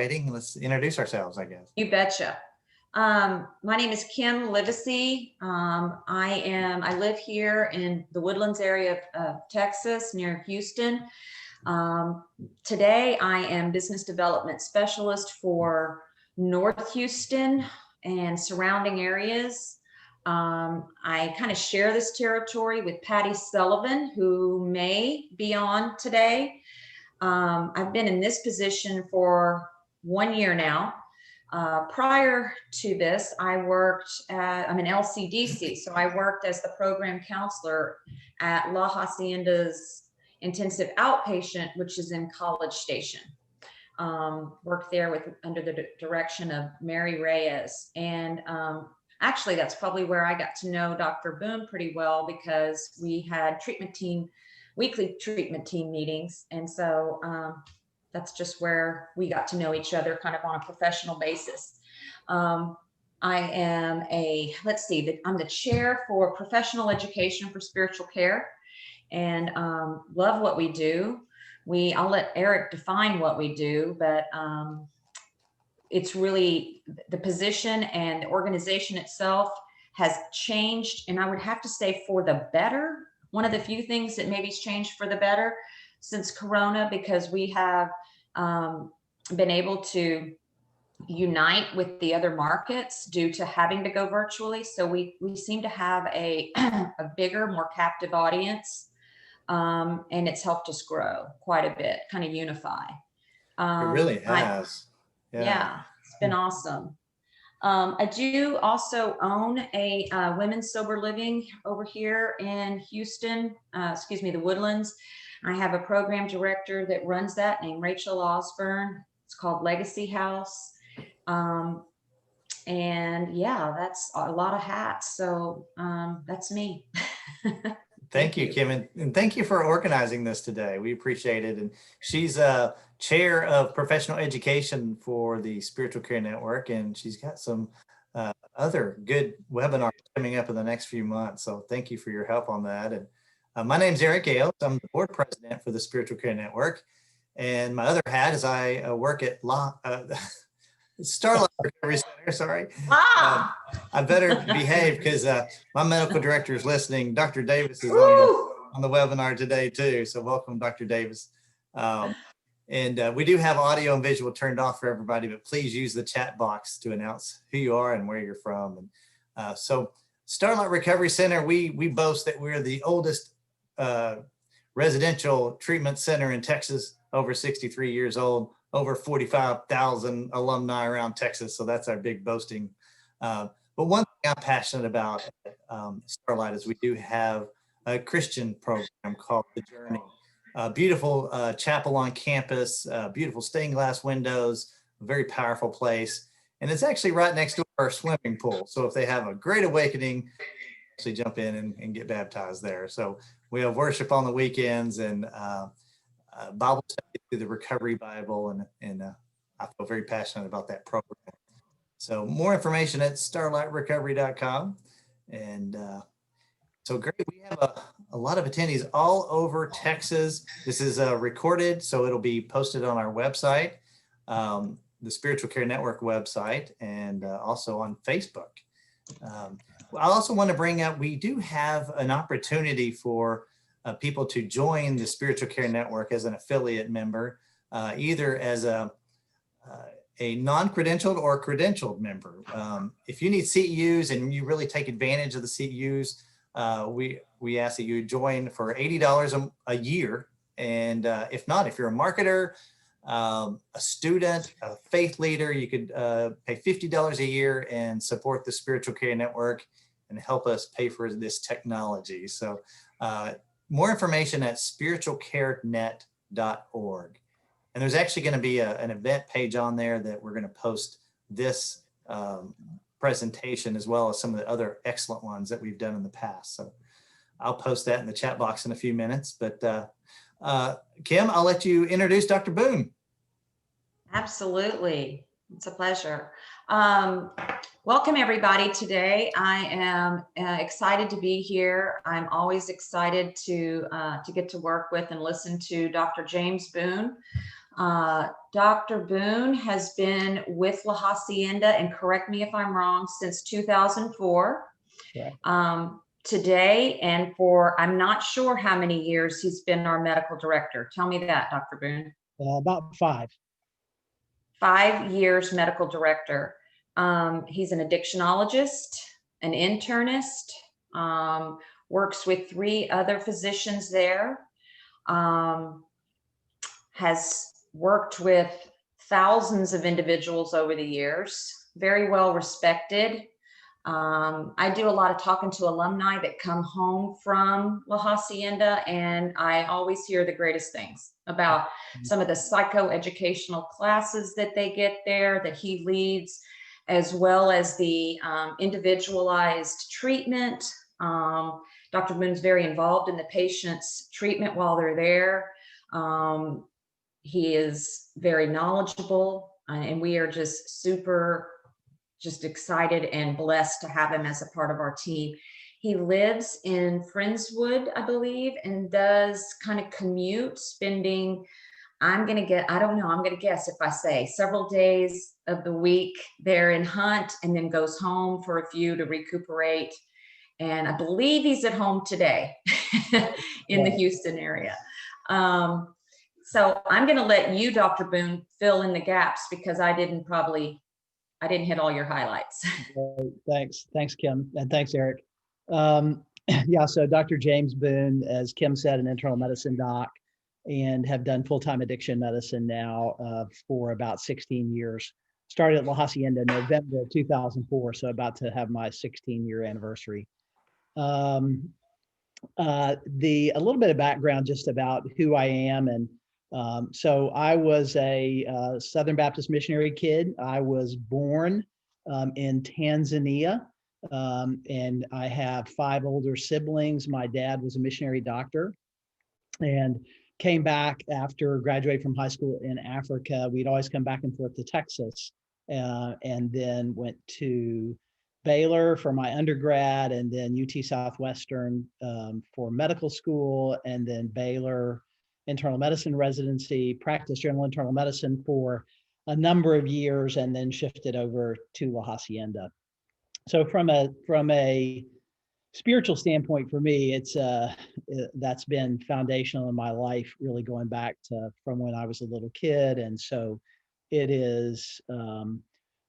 Let's introduce ourselves, I guess. You betcha. My name is Kim Livesay. I live here in the Woodlands area of Texas near Houston. Today I am business development specialist for North Houston and surrounding areas. I kind of share this territory with Patty Sullivan, who may be on today. I've been in this position for 1 year now. Prior to this, I'm an LCDC, so I worked as the program counselor at La Hacienda's intensive outpatient, which is in College Station. Worked there under the direction of Mary Reyes. And actually, that's probably where I got to know Dr. Boone pretty well, because we had weekly treatment team meetings. And so that's just where we got to know each other kind of on a professional basis. I am I'm the chair for professional education for spiritual care, and love what we do. I'll let Eric define what we do, but it's really the position, and the organization itself has changed, and I would have to say for the better. One of the few things that maybe's changed for the better since Corona, because we have been able to unite with the other markets due to having to go virtually. So we seem to have a bigger, more captive audience, and it's helped us grow quite a bit, kind of unify. It really has. Yeah, it's been awesome. I do also own a women's sober living over here in Houston, the Woodlands. I have a program director that runs that named Rachel Osborne. It's called Legacy House. And yeah, that's a lot of hats. So that's me. Thank you, Kim, and thank you for organizing this today. We appreciate it. And she's chair of professional education for the Spiritual Care Network, and she's got some other good webinars coming up in the next few months. So thank you for your help on that. And my name's Eric Ayles. I'm the board president for the Spiritual Care Network, and my other hat is I work at Starlite Recovery Center. Sorry. I better behave because my medical director is listening. Dr. Davis is on the webinar today too. So welcome, Dr. Davis. And we do have audio and visual turned off for everybody, but please use the chat box to announce who you are and where you're from. And so Starlite Recovery Center, we boast that we're the oldest residential treatment center in Texas, over 63 years old, over 45,000 alumni around Texas. So that's our big boasting. But one thing I'm passionate about at Starlite is we do have a Christian program called The Journey. Beautiful chapel on campus, beautiful stained glass windows, a very powerful place. And it's actually right next to our swimming pool. So if they have a great awakening, actually jump in and get baptized there. So we have worship on the weekends and Bible study through the Recovery Bible. And I feel very passionate about that program. So more information at starlightrecovery.com. And so great, we have a lot of attendees all over Texas. This is recorded, so it'll be posted on our website, the Spiritual Care Network website, and also on Facebook. I also want to bring up, we do have an opportunity for people to join the Spiritual Care Network as an affiliate member, either as a non-credentialed or credentialed member. If you need CEUs and you really take advantage of the CEUs, we ask that you join for $80 a year. And if not, if you're a marketer, a student, a faith leader, you could pay $50 a year and support the Spiritual Care Network and help us pay for this technology. So more information at spiritualcarenet.org. And there's actually going to be an event page on there that we're going to post this presentation, as well as some of the other excellent ones that we've done in the past. So I'll post that in the chat box in a few minutes. But Kim, I'll let you introduce Dr. Boone. Absolutely. It's a pleasure. Welcome everybody today. I am excited to be here. I'm always excited to get to work with and listen to Dr. James Boone. Dr. Boone has been with La Hacienda, and correct me if I'm wrong, since 2004. Today, and for I'm not sure how many years he's been our medical director. Tell me that, Dr. Boone. About 5. 5 years medical director. He's an addictionologist, an internist, works with 3 other physicians there, has worked with thousands of individuals over the years, very well respected. I do a lot of talking to alumni that come home from La Hacienda, and I always hear the greatest things about some of the psychoeducational classes that they get there, that he leads, as well as the individualized treatment. Dr. Boone's very involved in the patient's treatment while they're there. He is very knowledgeable, and we are just excited and blessed to have him as a part of our team. He lives in Friendswood, I believe, and does kind of commute, spending, I'm going to guess if I say several days of the week there in Hunt, and then goes home for a few to recuperate. And I believe he's at home today in the Houston area. So I'm going to let you, Dr. Boone, fill in the gaps, because I didn't hit all your highlights. Thanks, Kim, and thanks, Eric. Yeah, so Dr. James Boone, as Kim said, an internal medicine doc, and have done full-time addiction medicine now for about 16 years. Started at La Hacienda in November of 2004, so about to have my 16-year anniversary. A little bit of background just about who I am, and so I was a Southern Baptist missionary kid. I was born in Tanzania, and I have 5 older siblings. My dad was a missionary doctor and came back after graduating from high school in Africa. We'd always come back and forth to Texas, and then went to Baylor for my undergrad, and then UT Southwestern for medical school, and then Baylor internal medicine residency, practiced general internal medicine for a number of years, and then shifted over to La Hacienda. So from a spiritual standpoint, for me, it's that's been foundational in my life, really going back to from when I was a little kid. And so it is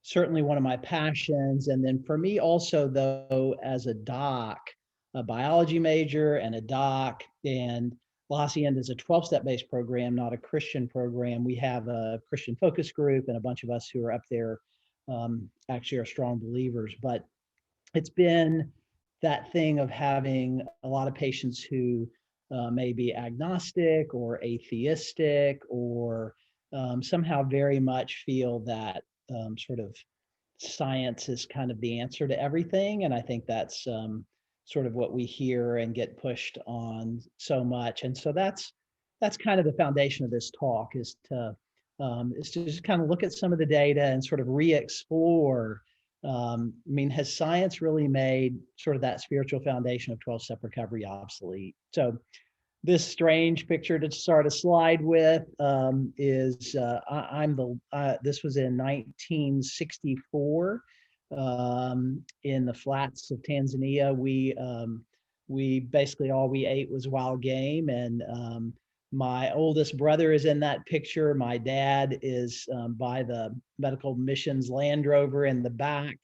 certainly one of my passions. And then for me also, though, as a doc, a biology major and a doc, and La Hacienda is a 12-step based program, not a Christian program. We have a Christian focus group, and a bunch of us who are up there actually are strong believers. But it's been that thing of having a lot of patients who may be agnostic or atheistic, or somehow very much feel that sort of science is kind of the answer to everything. And I think that's sort of what we hear and get pushed on so much. And so that's kind of the foundation of this talk, is to just kind of look at some of the data and sort of re-explore. I mean, has science really made sort of that spiritual foundation of 12-step recovery obsolete? So this strange picture to start a slide with is this was in 1964 in the flats of Tanzania. We basically all we ate was wild game, and my oldest brother is in that picture. My dad is by the medical missions Land Rover in the back.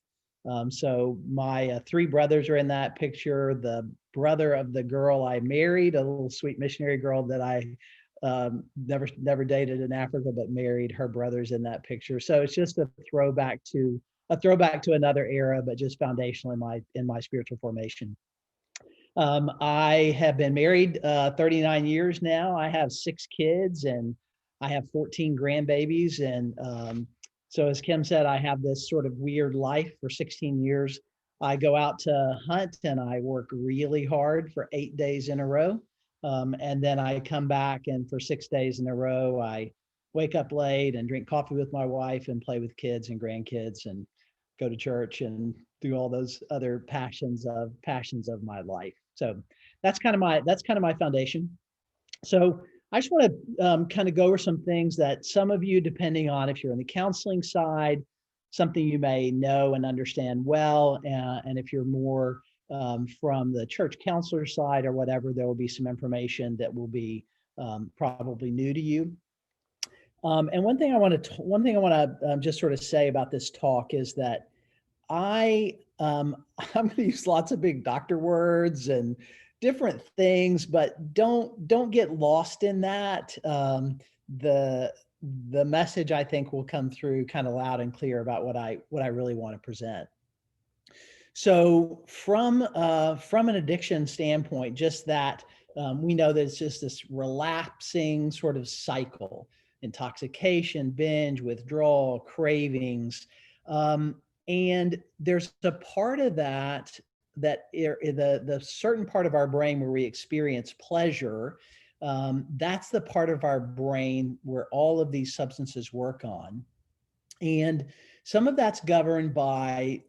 So my 3 brothers are in that picture. The brother of the girl I married, a little sweet missionary girl that I never dated in Africa, but married, her brother's in that picture. So it's just a throwback to another era, but just foundational in my spiritual formation. I have been married 39 years now. I have 6 kids, and I have 14 grandbabies. And so as Kim said, I have this sort of weird life for 16 years. I go out to hunt and I work really hard for 8 days in a row. And then I come back, and for 6 days in a row, I wake up late and drink coffee with my wife and play with kids and grandkids and go to church and do all those other passions of my life. So that's kind of my foundation. So I just want to kind of go over some things that some of you, depending on if you're on the counseling side, something you may know and understand well, and if you're more from the church counselor side or whatever, there will be some information that will be probably new to you. And one thing I want to just sort of say about this talk is that I'm going to use lots of big doctor words and different things, but don't get lost in that. The message, I think, will come through kind of loud and clear about what I really want to present. So from an addiction standpoint, just that we know that it's just this relapsing sort of cycle: intoxication, binge, withdrawal, cravings. And there's a part of that the certain part of our brain where we experience pleasure, that's the part of our brain where all of these substances work on. And some of that's governed by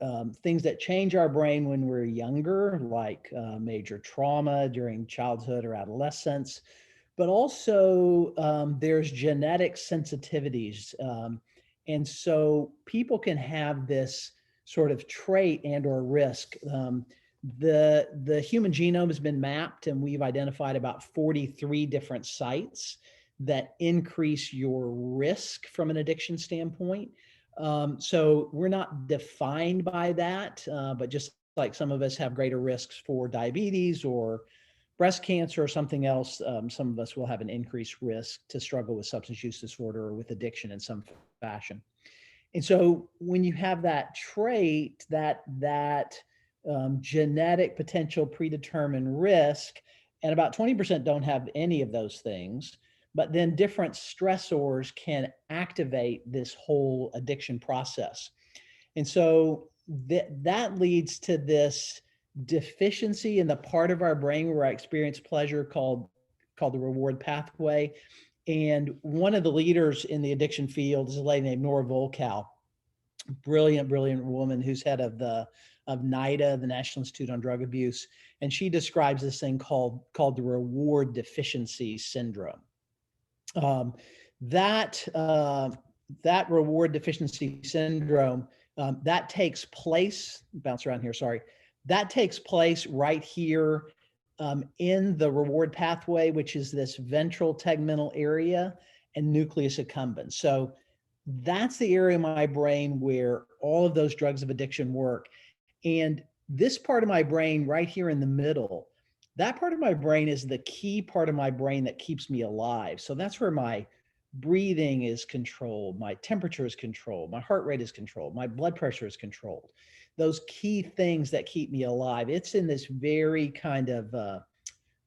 things that change our brain when we're younger, like major trauma during childhood or adolescence. But also there's genetic sensitivities. And so people can have this sort of trait and or risk. The human genome has been mapped, and we've identified about 43 different sites that increase your risk from an addiction standpoint. So we're not defined by that, but just like some of us have greater risks for diabetes or breast cancer or something else, some of us will have an increased risk to struggle with substance use disorder or with addiction in some fashion. And so when you have that trait, that genetic potential predetermined risk, and about 20% don't have any of those things, but then different stressors can activate this whole addiction process. And so that leads to this deficiency in the part of our brain where I experience pleasure called the reward pathway. And one of the leaders in the addiction field is a lady named Nora Volkow, brilliant woman who's head of NIDA, the National Institute on Drug Abuse. And she describes this thing called the reward deficiency syndrome. That reward deficiency syndrome, that takes place, bounce around here, sorry. That takes place right here in the reward pathway, which is this ventral tegmental area and nucleus accumbens. So that's the area of my brain where all of those drugs of addiction work. And this part of my brain right here in the middle, that part of my brain is the key part of my brain that keeps me alive. So that's where my breathing is controlled, my temperature is controlled, my heart rate is controlled, my blood pressure is controlled. Those key things that keep me alive. It's in this very kind of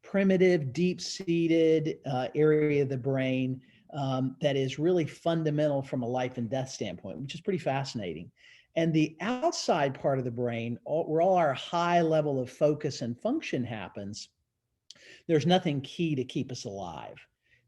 primitive, deep-seated area of the brain that is really fundamental from a life and death standpoint, which is pretty fascinating. And the outside part of the brain, where all our high level of focus and function happens, there's nothing key to keep us alive.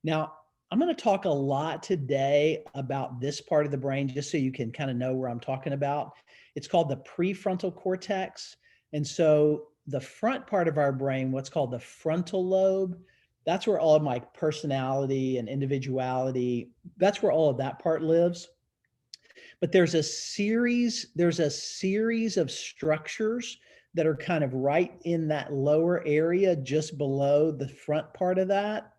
Now, I'm going to talk a lot today about this part of the brain, just so you can kind of know where I'm talking about. It's called the prefrontal cortex. And so the front part of our brain, what's called the frontal lobe, that's where all of my personality and individuality, that's where all of that part lives. But there's a series of structures that are kind of right in that lower area, just below the front part of that.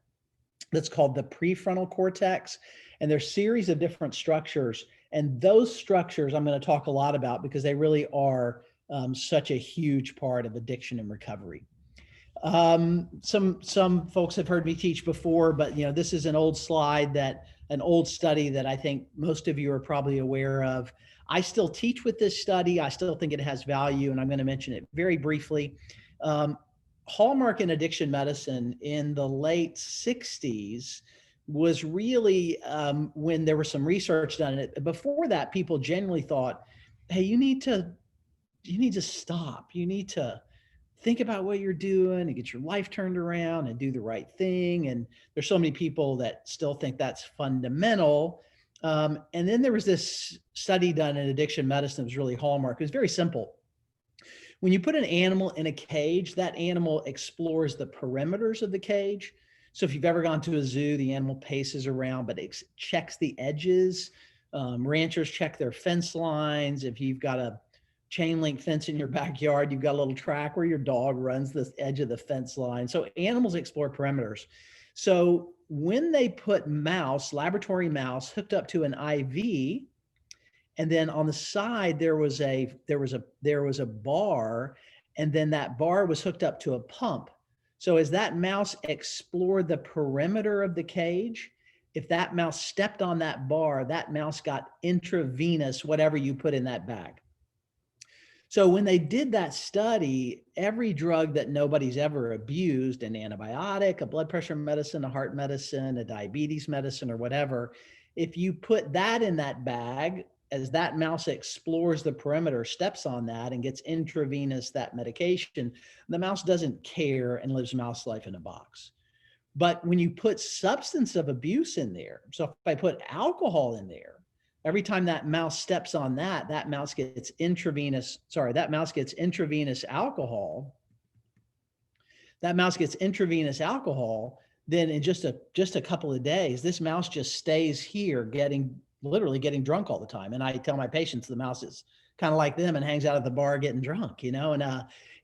That's called the prefrontal cortex. And there's a series of different structures. And those structures I'm going to talk a lot about because they really are such a huge part of addiction and recovery. Some folks have heard me teach before, but this is an old slide, an old study that I think most of you are probably aware of. I still teach with this study. I still think it has value, and I'm going to mention it very briefly. Hallmark in addiction medicine in the late 60s was really when there was some research done in it. Before that, people generally thought, hey, you need to stop. You need to think about what you're doing and get your life turned around and do the right thing. And there's so many people that still think that's fundamental. And then there was this study done in addiction medicine that was really hallmark. It was very simple. When you put an animal in a cage, that animal explores the perimeters of the cage. So if you've ever gone to a zoo, the animal paces around, but it checks the edges. Ranchers check their fence lines. If you've got a chain link fence in your backyard, you've got a little track where your dog runs the edge of the fence line. So animals explore perimeters. So when they put laboratory mouse hooked up to an IV, and then on the side there was a bar, and then that bar was hooked up to a pump. So as that mouse explored the perimeter of the cage, if that mouse stepped on that bar, that mouse got intravenous whatever you put in that bag. So when they did that study, every drug that nobody's ever abused, an antibiotic, a blood pressure medicine, a heart medicine, a diabetes medicine, or whatever, if you put that in that bag, as that mouse explores the perimeter, steps on that and gets intravenous that medication, the mouse doesn't care and lives mouse life in a box. But when you put substance of abuse in there, so if I put alcohol in there, every time that mouse steps on that, that mouse gets intravenous alcohol. That mouse gets intravenous alcohol, then in just a couple of days, this mouse just stays here literally getting drunk all the time. And I tell my patients the mouse is kind of like them and hangs out at the bar getting drunk, and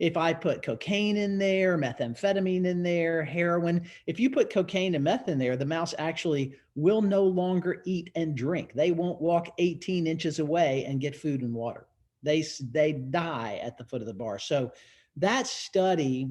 if I put cocaine in there, methamphetamine in there, heroin, if you put cocaine and meth in there, the mouse actually will no longer eat and drink. They won't walk 18 inches away and get food and water. They die at the foot of the bar. So that study,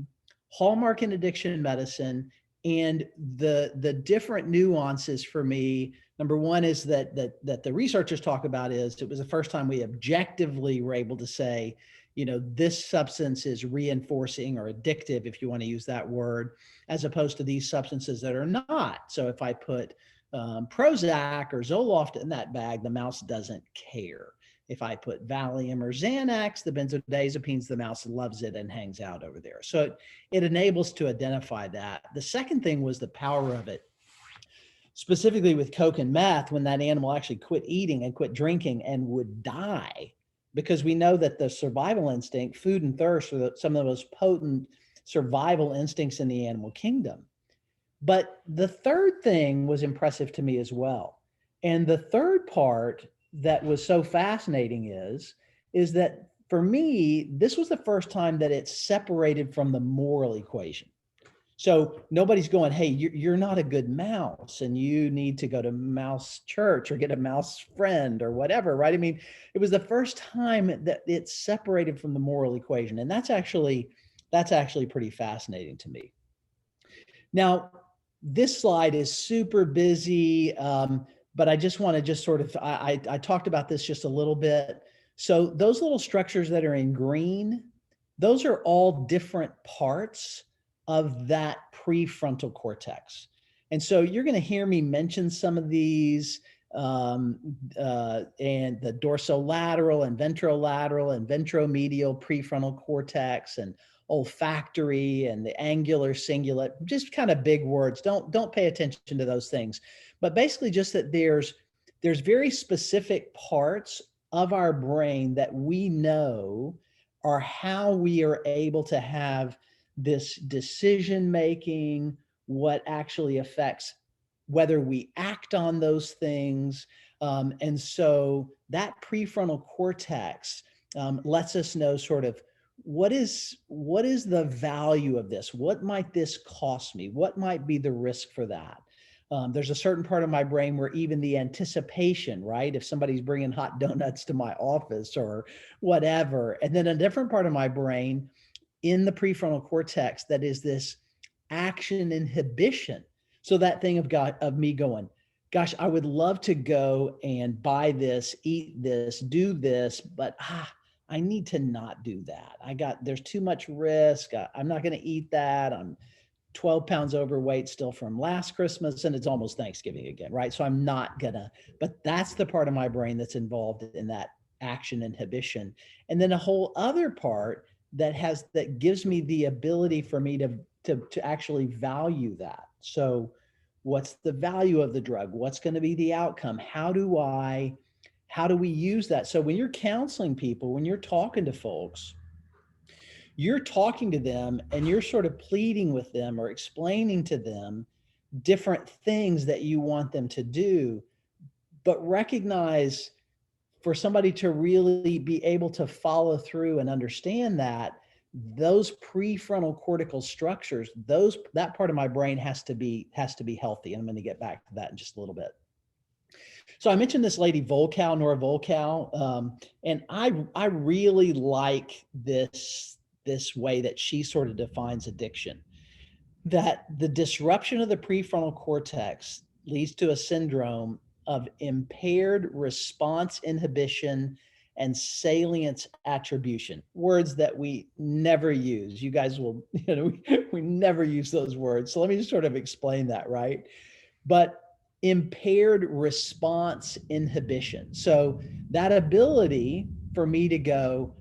hallmark in addiction medicine, and the different nuances for me, number one is that the researchers talk about is it was the first time we objectively were able to say, this substance is reinforcing or addictive, if you want to use that word, as opposed to these substances that are not. So if I put Prozac or Zoloft in that bag, the mouse doesn't care. If I put Valium or Xanax, the benzodiazepines, the mouse loves it and hangs out over there. So it enables to identify that. The second thing was the power of it. Specifically with Coke and meth, when that animal actually quit eating and quit drinking and would die, because we know that the survival instinct, food and thirst, are some of the most potent survival instincts in the animal kingdom. But the third thing was impressive to me as well. And the third part that was so fascinating is that for me, this was the first time that it's separated from the moral equation. So nobody's going, hey, you're not a good mouse and you need to go to mouse church or get a mouse friend or whatever, right? I mean, it was the first time that it's separated from the moral equation. And that's actually pretty fascinating to me. Now, this slide is super busy, but I just want to I talked about this just a little bit. So those little structures that are in green, those are all different parts of that prefrontal cortex. And so you're going to hear me mention some of these, and the dorsolateral and ventrolateral and ventromedial prefrontal cortex and olfactory and the angular cingulate, just kind of big words. Don't pay attention to those things. But basically just that there's very specific parts of our brain that we know are how we are able to have this decision making, what actually affects whether we act on those things. And so that prefrontal cortex lets us know sort of what is the value of this? What might this cost me? What might be the risk for that? There's a certain part of my brain where even the anticipation, right? If somebody's bringing hot donuts to my office or whatever, and then a different part of my brain in the prefrontal cortex that is this action inhibition. So that thing of me going, gosh, I would love to go and buy this, eat this, do this, but I need to not do that. There's too much risk. I'm not going to eat that. I'm 12 pounds overweight still from last Christmas, and it's almost Thanksgiving again, right? So I'm not gonna, but that's the part of my brain that's involved in that action inhibition. And then a whole other part that gives me the ability for me to actually value that. So what's the value of the drug? What's going to be the outcome? How do we use that? So when you're counseling people, when you're talking to folks, you're talking to them and you're sort of pleading with them or explaining to them different things that you want them to do, but recognize for somebody to really be able to follow through and understand that those prefrontal cortical structures, that part of my brain has to be healthy. And I'm going to get back to that in just a little bit. So I mentioned this lady Volkow, Nora Volkow, and I really like this way that she sort of defines addiction. That the disruption of the prefrontal cortex leads to a syndrome of impaired response inhibition and salience attribution, words that we never use. You guys will, we never use those words. So let me just sort of explain that, right? But impaired response inhibition. So that ability for me to go,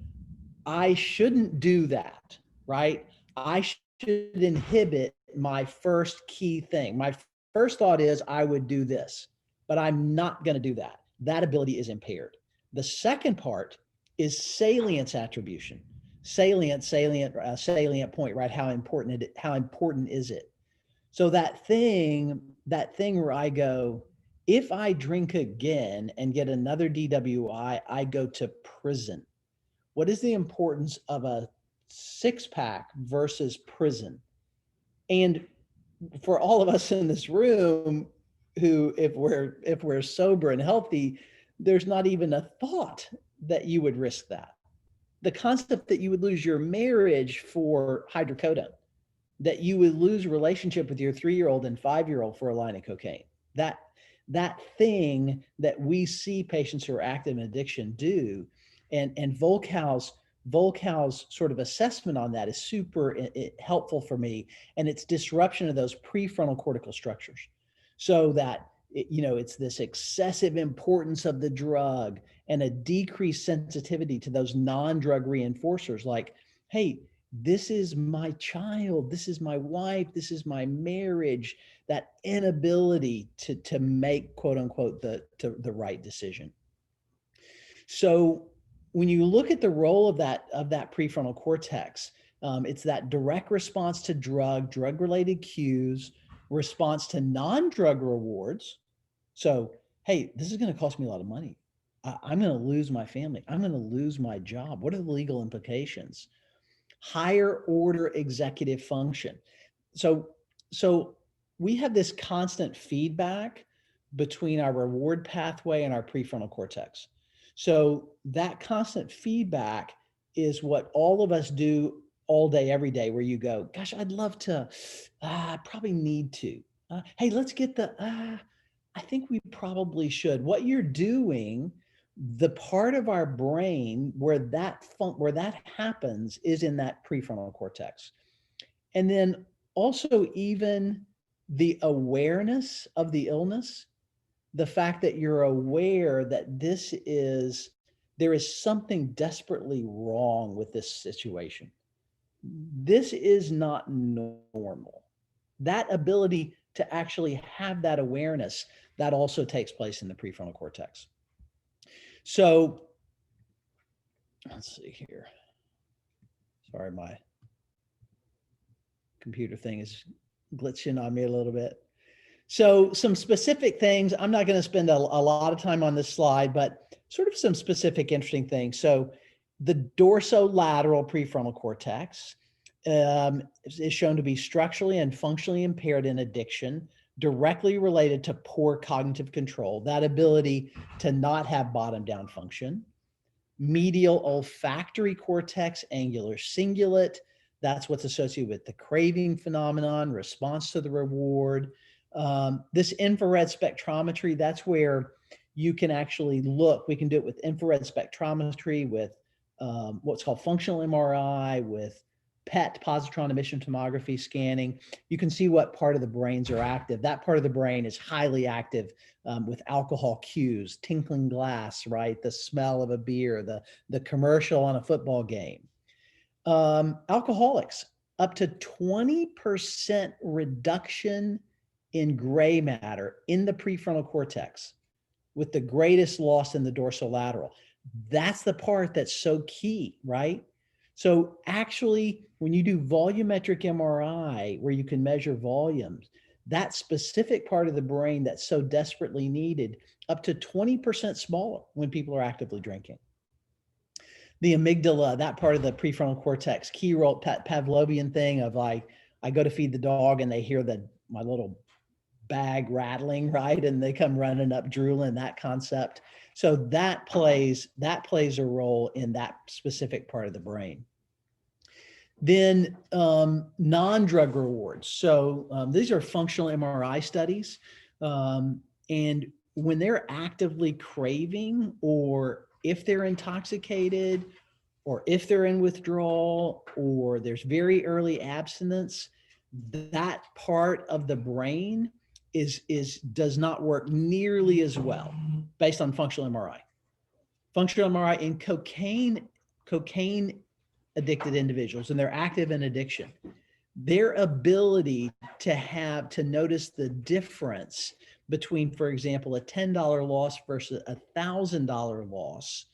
I shouldn't do that, right? I should inhibit my first key thing. My first thought is I would do this, but I'm not going to do that. That ability is impaired. The second part is salience attribution. Salient point, right? How important is it? So that thing where I go, if I drink again and get another DWI, I go to prison. What is the importance of a 6-pack versus prison? And for all of us in this room who, if we're sober and healthy, there's not even a thought that you would risk that. The concept that you would lose your marriage for hydrocodone, that you would lose a relationship with your 3-year-old and 5-year-old for a line of cocaine. That thing that we see patients who are active in addiction do, and Volkow's sort of assessment on that is super helpful for me, and it's disruption of those prefrontal cortical structures, so that it's this excessive importance of the drug and a decreased sensitivity to those non-drug reinforcers, like, hey, this is my child, this is my wife, this is my marriage. That inability to make, quote unquote, the right decision. So when you look at the role of that prefrontal cortex, it's that direct response to drug-related cues, response to non-drug rewards. So, hey, this is going to cost me a lot of money. I'm going to lose my family. I'm going to lose my job. What are the legal implications? Higher order executive function. So we have this constant feedback between our reward pathway and our prefrontal cortex. So that constant feedback is what all of us do all day, every day, where you go, gosh, I'd love to, I probably need to. Hey, let's get I think we probably should. What you're doing, the part of our brain where that happens is in that prefrontal cortex. And then also even the awareness of the illness, the fact that you're aware that there is something desperately wrong with this situation. This is not normal. That ability to actually have that awareness, that also takes place in the prefrontal cortex. So let's see here. Sorry, my computer thing is glitching on me a little bit. So some specific things, I'm not going to spend a lot of time on this slide, but sort of some specific interesting things. So the dorsolateral prefrontal cortex is shown to be structurally and functionally impaired in addiction, directly related to poor cognitive control, that ability to not have bottom down function. Medial olfactory cortex, angular cingulate, that's what's associated with the craving phenomenon, response to the reward. This infrared spectrometry, that's where you can actually look. We can do it with infrared spectrometry, with what's called functional MRI, with PET, positron emission tomography scanning. You can see what part of the brains are active. That part of the brain is highly active with alcohol cues, tinkling glass, right? The smell of a beer, the commercial on a football game. Alcoholics, up to 20% reduction in gray matter in the prefrontal cortex, with the greatest loss in the dorsolateral. That's the part that's so key, right? So actually, when you do volumetric MRI, where you can measure volumes, that specific part of the brain that's so desperately needed, up to 20% smaller when people are actively drinking. The amygdala, that part of the prefrontal cortex, key role, Pavlovian thing of like, I go to feed the dog and they hear my little bag rattling, right? And they come running up drooling, that concept. So that plays a role in that specific part of the brain. Then non-drug rewards. So these are functional MRI studies. And when they're actively craving, or if they're intoxicated, or if they're in withdrawal, or there's very early abstinence, that part of the brain does not work nearly as well based on functional MRI. Functional MRI in cocaine addicted individuals, and they're active in addiction, their ability to notice the difference between, for example, a $10 loss versus a $1,000 loss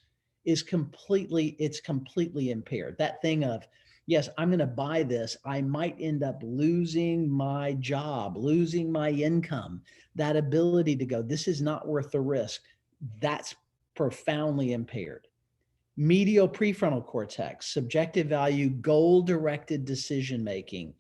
is completely impaired. That thing of, yes, I'm going to buy this, I might end up losing my job, losing my income. That ability to go, this is not worth the risk, that's profoundly impaired. Medial prefrontal cortex, subjective value, goal-directed decision-making,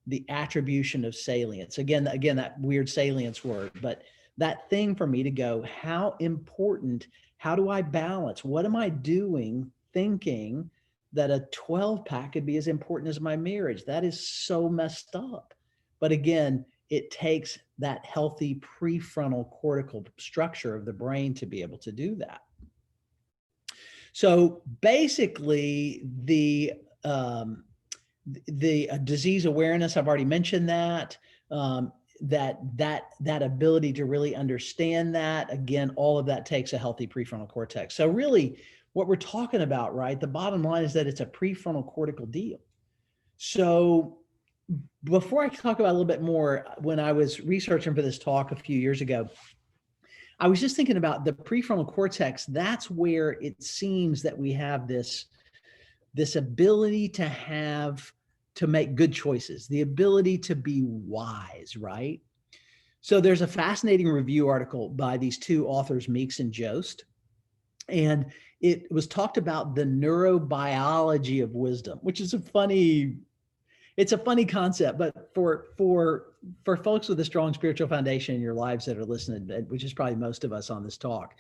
the attribution of salience. Again, that weird salience word, but that thing for me to go, how important, how do I balance? What am I doing thinking that a 12-pack could be as important as my marriage? That is so messed up. But again, it takes that healthy prefrontal cortical structure of the brain to be able to do that. So basically, the disease awareness, I've already mentioned that. That ability to really understand that, again, all of that takes a healthy prefrontal cortex. So really, what we're talking about, right? The bottom line is that it's a prefrontal cortical deal. So before I talk about a little bit more, when I was researching for this talk a few years ago, I was just thinking about the prefrontal cortex. That's where it seems that we have this ability to make good choices, the ability to be wise, right? So there's a fascinating review article by these two authors, Meeks and Joste, and it was talked about the neurobiology of wisdom, which is a funny concept, but for folks with a strong spiritual foundation in your lives that are listening, which is probably most of us on this talk,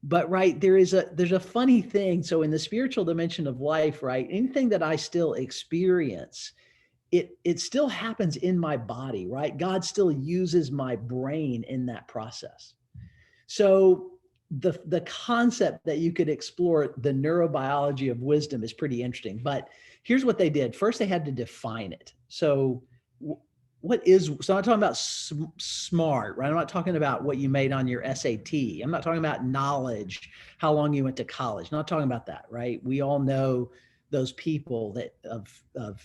but right, there's a funny thing. So in the spiritual dimension of life, right, anything that I still experience, it still happens in my body, right? God still uses my brain in that process. So the concept that you could explore the neurobiology of wisdom is pretty interesting, but here's what they did. First, they had to define it. So so I'm talking about smart, right? I'm not talking about what you made on your SAT. I'm not talking about knowledge, how long you went to college. I'm not talking about that, right? We all know those people that of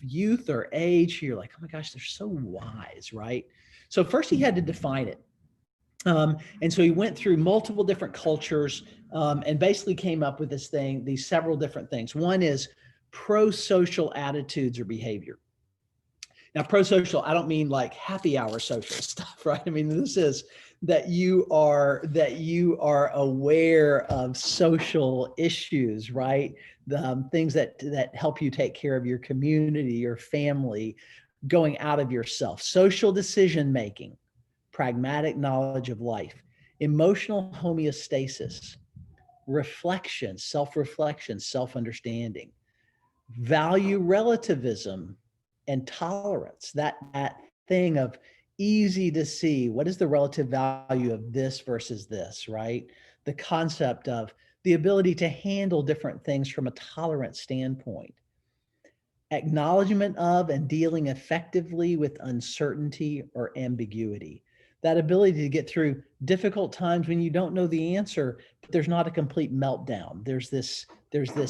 youth or age, you're like, oh my gosh, they're so wise, right? So first he had to define it. And so he went through multiple different cultures and basically came up with these several different things. One is prosocial attitudes or behavior. Now, prosocial, I don't mean like happy hour social stuff, right? I mean, this is that you are aware of social issues, right? The things that help you take care of your community, your family, going out of yourself. Social decision-making, pragmatic knowledge of life, emotional homeostasis, reflection, self-reflection, self-understanding, value relativism, and tolerance, that thing of easy to see, what is the relative value of this versus this, right? The concept of the ability to handle different things from a tolerant standpoint, acknowledgement of and dealing effectively with uncertainty or ambiguity, that ability to get through difficult times when you don't know the answer, but there's not a complete meltdown. There's this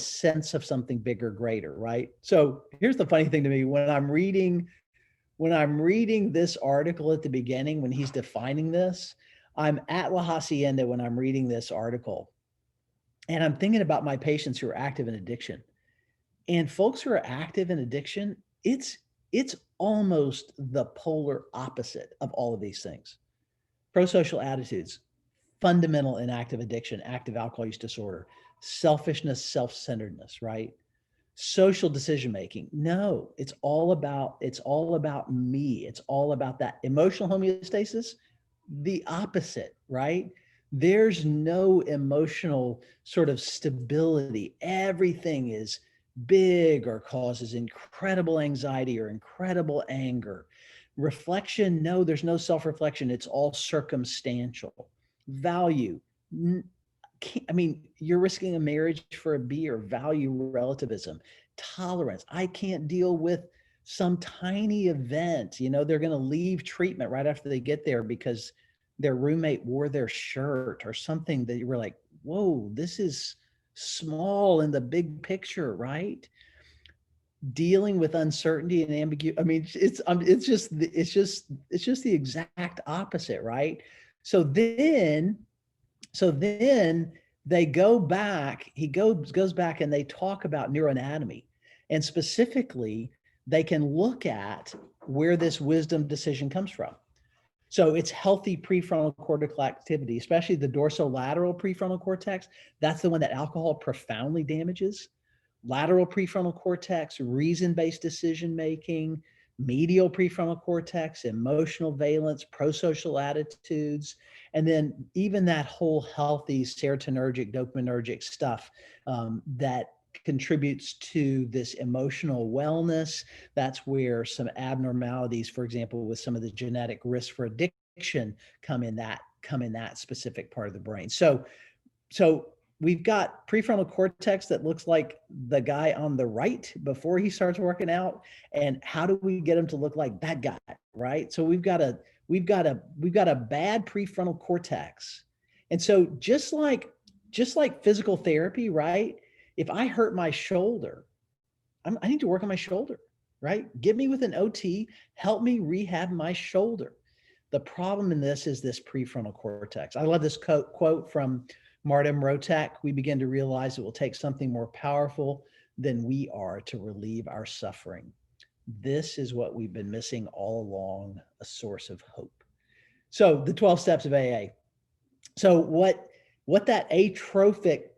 sense of something bigger, greater, right? So here's the funny thing to me, when I'm reading this article at the beginning, when he's defining this, I'm at La Hacienda when I'm reading this article, and I'm thinking about my patients who are active in addiction. And folks who are active in addiction, it's it's almost the polar opposite of all of these things. Prosocial attitudes, fundamental in active addiction, active alcohol use disorder, selfishness, self-centeredness, right? Social decision-making. No, it's all about me. It's all about that emotional homeostasis, the opposite, right? There's no emotional sort of stability. Everything is big or causes incredible anxiety or incredible anger. Reflection, no, there's no self-reflection. It's all circumstantial. Value, I mean, you're risking a marriage for a beer. Value relativism. Tolerance, I can't deal with some tiny event. You know, they're going to leave treatment right after they get there because their roommate wore their shirt or something that you were like, whoa, this is small in the big picture, right? Dealing with uncertainty and ambiguity. I mean, it's just the exact opposite, right? So then they go back, he goes back and they talk about neuroanatomy. And specifically, they can look at where this wisdom decision comes from. So it's healthy prefrontal cortical activity, especially the dorsolateral prefrontal cortex. That's the one that alcohol profoundly damages. Lateral prefrontal cortex, reason-based decision-making, medial prefrontal cortex, emotional valence, prosocial attitudes, and then even that whole healthy serotonergic, dopaminergic stuff that contributes to this emotional wellness. That's where some abnormalities, for example, with some of the genetic risk for addiction come in that specific part of the brain. So we've got prefrontal cortex that looks like the guy on the right before he starts working out. And how do we get him to look like that guy, right? So we've got a bad prefrontal cortex. And so just like physical therapy, right? If I hurt my shoulder, I need to work on my shoulder, right? Get me with an OT, help me rehab my shoulder. The problem in this is this prefrontal cortex. I love this quote from Martin Rotak. We begin to realize it will take something more powerful than we are to relieve our suffering. This is what we've been missing all along, a source of hope. So the 12 steps of AA. So what that atrophic,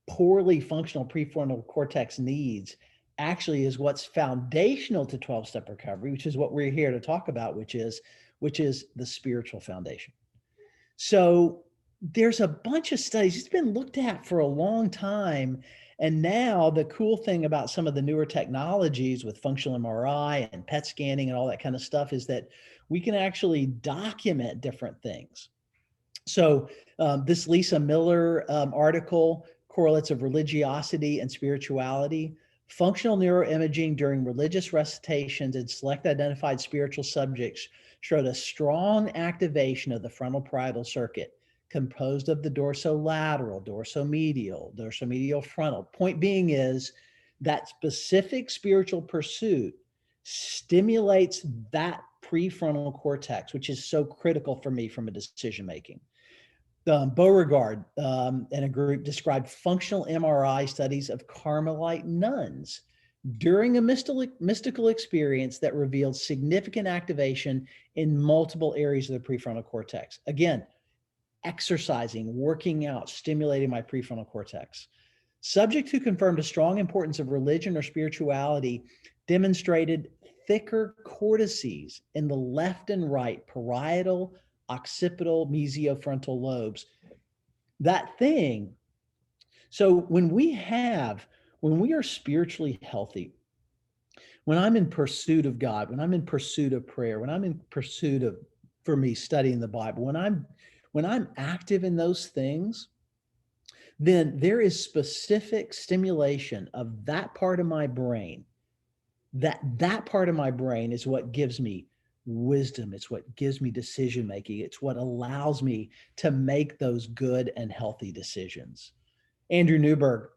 poorly functional prefrontal cortex needs actually is what's foundational to 12-step recovery, which is what we're here to talk about, which is the spiritual foundation. So there's a bunch of studies. It's been looked at for a long time. And now the cool thing about some of the newer technologies with functional MRI and PET scanning and all that kind of stuff is that we can actually document different things. So this Lisa Miller article, Correlates of Religiosity and Spirituality, Functional Neuroimaging during Religious Recitations in Select Identified Spiritual Subjects showed a strong activation of the frontal parietal circuit composed of the dorsolateral, dorsomedial frontal. Point being is that specific spiritual pursuit stimulates that prefrontal cortex, which is so critical for me from a decision making. Beauregard and a group described functional MRI studies of Carmelite nuns during a mystical experience that revealed significant activation in multiple areas of the prefrontal cortex. Again, exercising, working out, stimulating my prefrontal cortex. Subjects who confirmed a strong importance of religion or spirituality demonstrated thicker cortices in the left and right parietal, occipital, mesiofrontal lobes. That thing. So when we are spiritually healthy, when I'm in pursuit of God, when I'm in pursuit of prayer, when I'm in pursuit of, for me, studying the Bible, when I'm active in those things, then there is specific stimulation of that part of my brain. That part of my brain is what gives me wisdom. It's what gives me decision making. It's what allows me to make those good and healthy decisions. Andrew Newberg,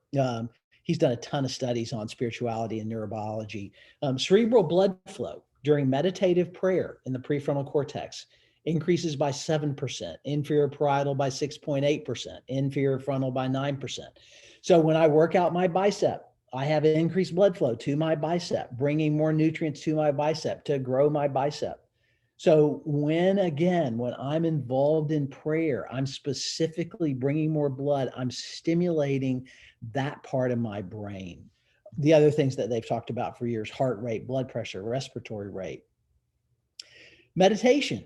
he's done a ton of studies on spirituality and neurobiology. Cerebral blood flow during meditative prayer in the prefrontal cortex increases by 7%, inferior parietal by 6.8%, inferior frontal by 9%. So when I work out my bicep, I have increased blood flow to my bicep, bringing more nutrients to my bicep to grow my bicep. So when I'm involved in prayer, I'm specifically bringing more blood, I'm stimulating that part of my brain. The other things that they've talked about for years, heart rate, blood pressure, respiratory rate. Meditation.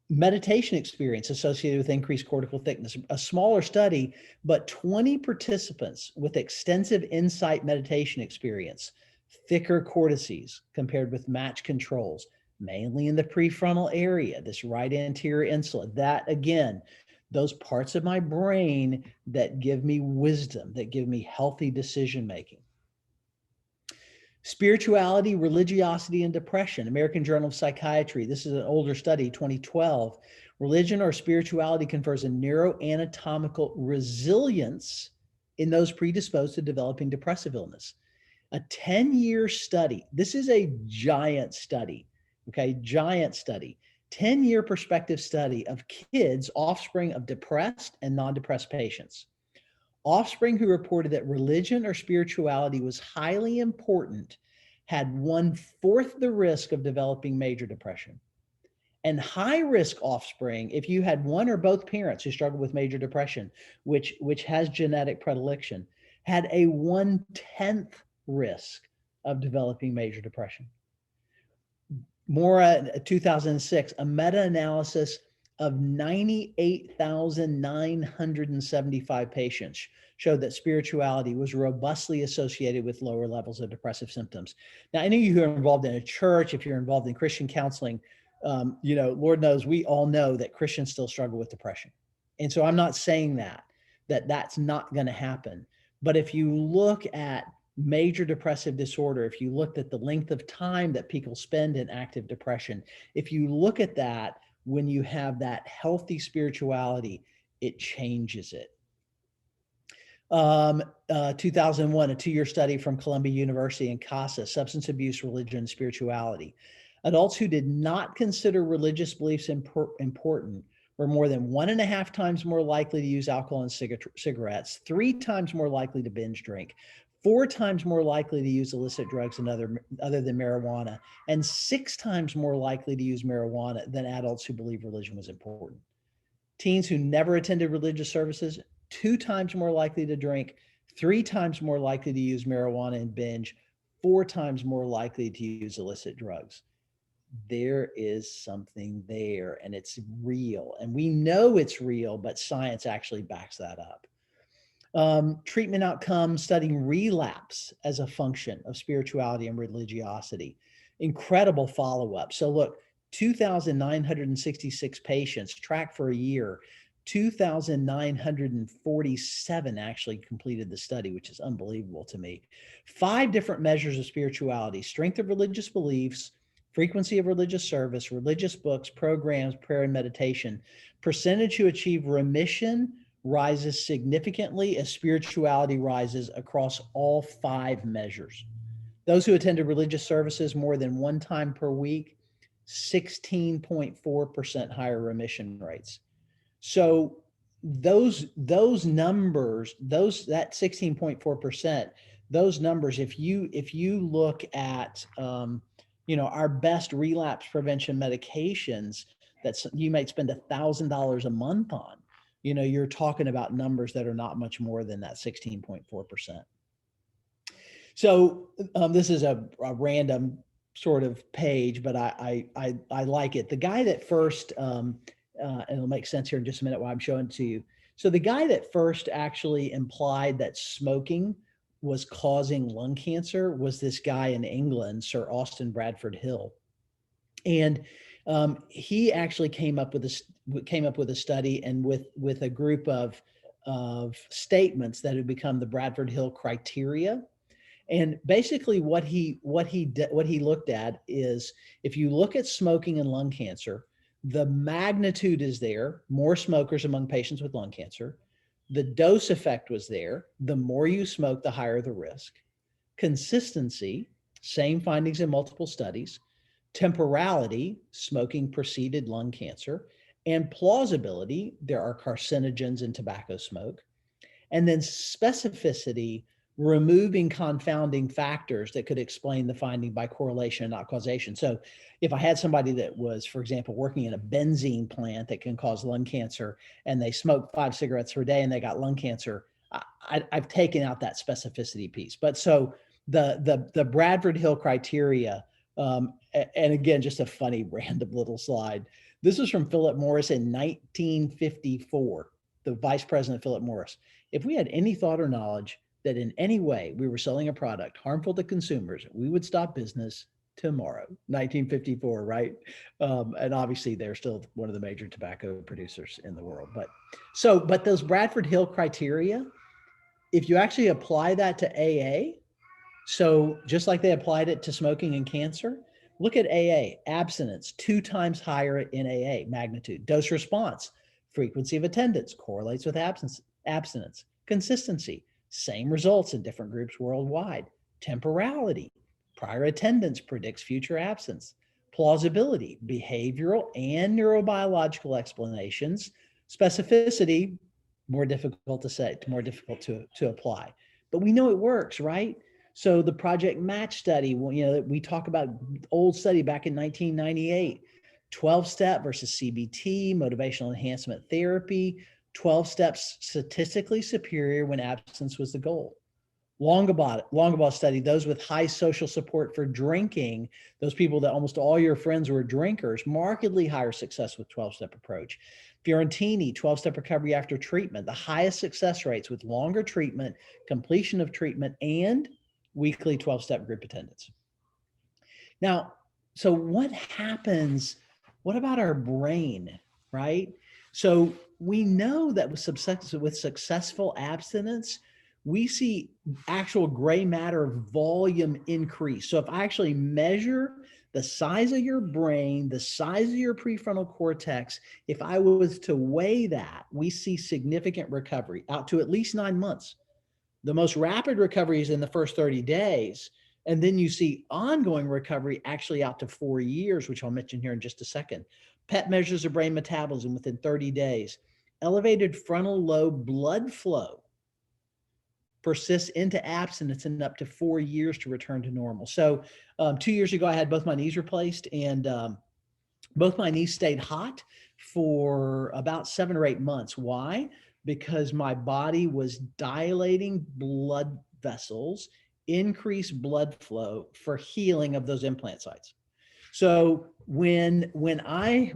Meditation experience associated with increased cortical thickness. A smaller study, but 20 participants with extensive insight meditation experience, thicker cortices compared with matched controls, mainly in the prefrontal area, this right anterior insula. That again, those parts of my brain that give me wisdom, that give me healthy decision making. Spirituality, religiosity, and depression. American Journal of Psychiatry. This is an older study, 2012. Religion or spirituality confers a neuroanatomical resilience in those predisposed to developing depressive illness. A 10-year study. This is a giant study, okay? Giant study. 10-year perspective study of kids, offspring of depressed and non-depressed patients. Offspring who reported that religion or spirituality was highly important had 1/4 the risk of developing major depression. And high-risk offspring, if you had one or both parents who struggled with major depression, which has genetic predilection, had a 1/10 risk of developing major depression. More, 2006, a meta-analysis of 98,975 patients showed that spirituality was robustly associated with lower levels of depressive symptoms. Now, any of you who are involved in a church, if you're involved in Christian counseling, Lord knows, we all know that Christians still struggle with depression. And so I'm not saying that's not going to happen. But if you look at major depressive disorder, if you looked at the length of time that people spend in active depression, if you look at that, when you have that healthy spirituality, it changes it. 2001, a 2-year study from Columbia University in CASA, substance abuse, religion, and spirituality. Adults who did not consider religious beliefs important were more than 1.5 times more likely to use alcohol and cigarettes, 3 times more likely to binge drink, 4 times more likely to use illicit drugs and other than marijuana, and 6 times more likely to use marijuana than adults who believe religion was important. Teens who never attended religious services, 2 times more likely to drink, 3 times more likely to use marijuana and binge, 4 times more likely to use illicit drugs. There is something there, and it's real. And we know it's real, but science actually backs that up. Treatment outcomes studying relapse as a function of spirituality and religiosity. Incredible follow-up. So look, 2,966 patients tracked for a year. 2,947 actually completed the study, which is unbelievable to me. 5 different measures of spirituality: strength of religious beliefs, frequency of religious service, religious books, programs, prayer, and meditation. Percentage who achieve remission rises significantly as spirituality rises across all 5 measures. Those who attended religious services more than 1 time per week, 16.4% higher remission rates. So those numbers, that 16.4%, those numbers, if you look at our best relapse prevention medications that you might spend $1,000 a month on, you're talking about numbers that are not much more than that 16.4%. So this is a random sort of page, but I like it. The guy that first, and it'll make sense here in just a minute while I'm showing it to you. So the guy that first actually implied that smoking was causing lung cancer was this guy in England, Sir Austin Bradford Hill. And he actually came up with a study and with a group of statements that had become the Bradford Hill criteria. And basically what he looked at is, if you look at smoking and lung cancer, the magnitude is there, more smokers among patients with lung cancer. The dose effect was there. The more you smoke, the higher the risk. Consistency, same findings in multiple studies. Temporality, smoking preceded lung cancer. And plausibility, there are carcinogens in tobacco smoke. And then specificity removing confounding factors that could explain the finding by correlation and not causation. So if I had somebody that was, for example, working in a benzene plant that can cause lung cancer, and they smoked 5 cigarettes per day and they got lung cancer, I've taken out that specificity piece. But so the Bradford Hill criteria, and again, just a funny random little slide. This was from Philip Morris in 1954, the vice president, Philip Morris. If we had any thought or knowledge that in any way we were selling a product harmful to consumers, we would stop business tomorrow. 1954, right? And obviously they're still one of the major tobacco producers in the world. But those Bradford Hill criteria, if you actually apply that to AA, so just like they applied it to smoking and cancer, look at AA, abstinence, 2 times higher in AA magnitude. Dose response, frequency of attendance correlates with abstinence. Consistency, same results in different groups worldwide. Temporality, prior attendance predicts future absence. Plausibility, behavioral and neurobiological explanations. Specificity, more difficult to say, more difficult to apply. But we know it works, right? So the Project Match study, we talk about old study back in 1998, 12-step versus CBT, motivational enhancement therapy, 12 steps statistically superior when abstinence was the goal. Longabaugh study, those with high social support for drinking, those people that almost all your friends were drinkers, markedly higher success with 12-step approach. Fiorentini, 12-step recovery after treatment, the highest success rates with longer treatment, completion of treatment, and weekly 12-step group attendance. Now, so what happens? What about our brain, right? So we know that with successful abstinence, we see actual gray matter volume increase. So if I actually measure the size of your brain, the size of your prefrontal cortex, if I was to weigh that, we see significant recovery out to at least 9 months. The most rapid recovery is in the first 30 days. And then you see ongoing recovery actually out to 4 years, which I'll mention here in just a second. PET measures of brain metabolism within 30 days. Elevated frontal lobe blood flow persists into abstinence in up to 4 years to return to normal. So 2 years ago, I had both my knees replaced, and both my knees stayed hot for about 7 or 8 months. Why? Because my body was dilating blood vessels, increased blood flow for healing of those implant sites. So when I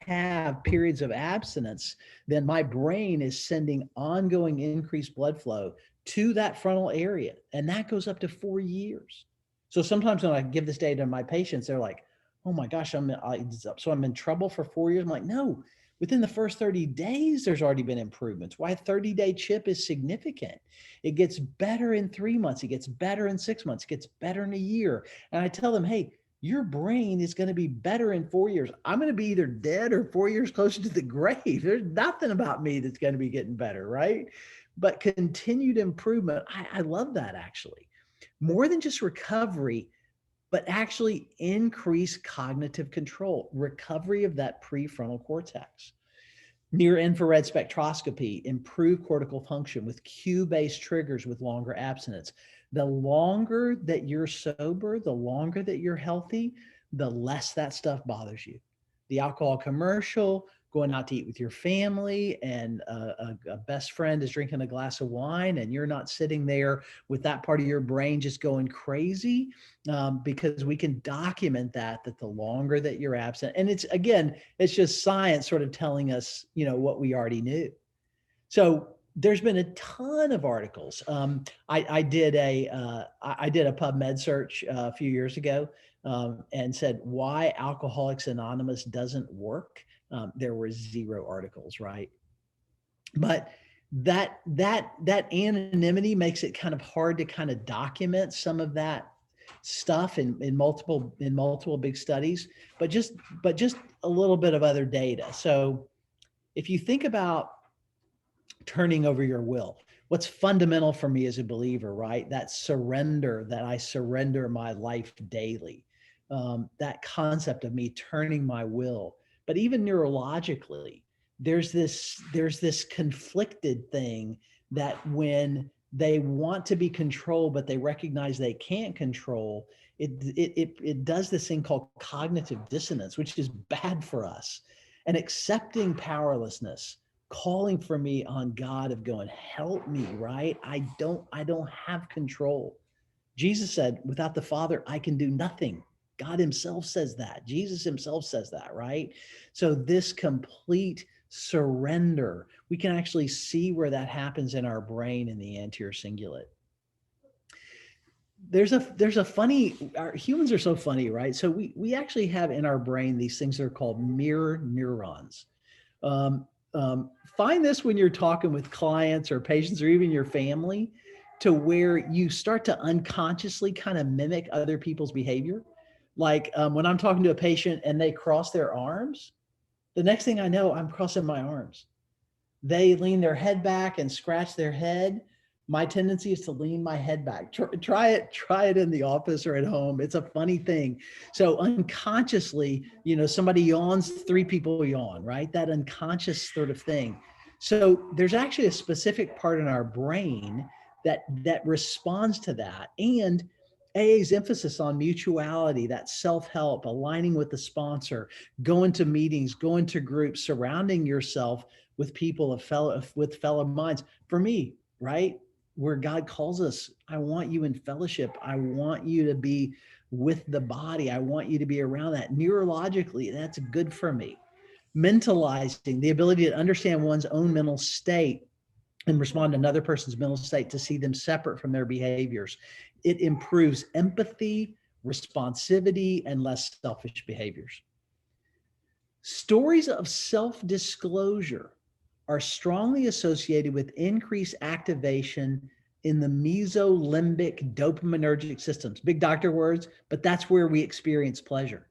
have periods of abstinence, then my brain is sending ongoing increased blood flow to that frontal area, and that goes up to 4 years. So sometimes when I give this data to my patients, they're like, "Oh my gosh, I'm in trouble for 4 years." I'm like, "No, within the first 30 days, there's already been improvements." Why a 30-day chip is significant. It gets better in 3 months. It gets better in 6 months. It gets better in a year. And I tell them, hey, your brain is going to be better in 4 years. I'm going to be either dead or 4 years closer to the grave. There's nothing about me that's going to be getting better, right? But continued improvement, I love that actually. More than just recovery, but actually increase cognitive control, recovery of that prefrontal cortex. Near infrared spectroscopy, improve cortical function with cue-based triggers with longer abstinence. The longer that you're sober, the longer that you're healthy, the less that stuff bothers you. The alcohol commercial, going out to eat with your family, and a best friend is drinking a glass of wine, and you're not sitting there with that part of your brain just going crazy, because we can document that the longer that you're absent, and it's just science sort of telling us, what we already knew. So there's been a ton of articles. I did a PubMed search a few years ago, and said why Alcoholics Anonymous doesn't work. There were 0 articles, right? But that anonymity makes it kind of hard to kind of document some of that stuff in multiple big studies, but just a little bit of other data. So if you think about turning over your will, what's fundamental for me as a believer, right? That surrender, that I surrender my life daily, that concept of me turning my will. But even neurologically, there's this conflicted thing that when they want to be controlled, but they recognize they can't control. It does this thing called cognitive dissonance, which is bad for us. And accepting powerlessness, calling for me on God of going, help me, right? I don't have control. Jesus said, without the Father, I can do nothing. God himself says that. Jesus himself says that, right? So this complete surrender, we can actually see where that happens in our brain in the anterior cingulate. There's a funny, our humans are so funny, right? So we actually have in our brain these things that are called mirror neurons. Find this when you're talking with clients or patients or even your family, to where you start to unconsciously kind of mimic other people's behavior. Like when I'm talking to a patient and they cross their arms, the next thing I know, I'm crossing my arms. They lean their head back and scratch their head. My tendency is to lean my head back. Try it in the office or at home. It's a funny thing. So unconsciously, somebody yawns, 3 people yawn, right? That unconscious sort of thing. So there's actually a specific part in our brain that responds to that. And AA's emphasis on mutuality, that self-help, aligning with the sponsor, going to meetings, going to groups, surrounding yourself with people with fellow minds. For me, right? Where God calls us, I want you in fellowship. I want you to be with the body. I want you to be around that. Neurologically, that's good for me. Mentalizing, the ability to understand one's own mental state and respond to another person's mental state, to see them separate from their behaviors. It improves empathy, responsivity, and less selfish behaviors. Stories of self-disclosure are strongly associated with increased activation in the mesolimbic dopaminergic systems. Big doctor words, but that's where we experience pleasure,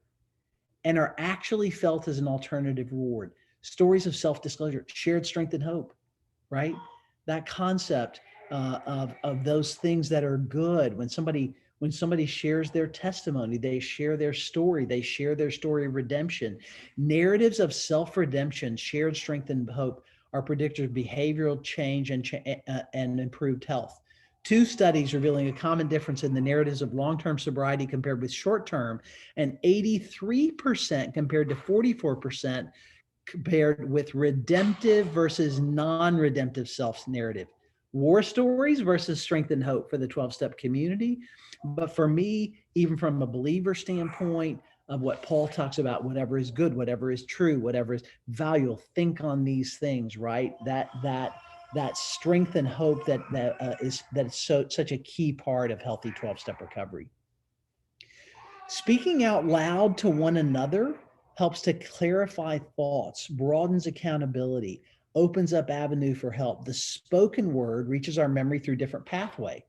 and are actually felt as an alternative reward. Stories of self-disclosure, shared strength and hope, right? That concept of those things that are good. When somebody shares their testimony, they share their story of redemption. Narratives of self-redemption, shared strength and hope are predictors of behavioral change and improved health. 2 studies revealing a common difference in the narratives of long-term sobriety compared with short-term, and 83% compared to 44% compared with redemptive versus non-redemptive self-narrative. War stories versus strength and hope for the 12-step community. But for me, even from a believer standpoint of what Paul talks about, whatever is good, whatever is true, whatever is valuable, think on these things, right? That strength and hope that is such a key part of healthy 12-step recovery. Speaking out loud to one another helps to clarify thoughts, broadens accountability, opens up avenue for help. The spoken word reaches our memory through different pathway,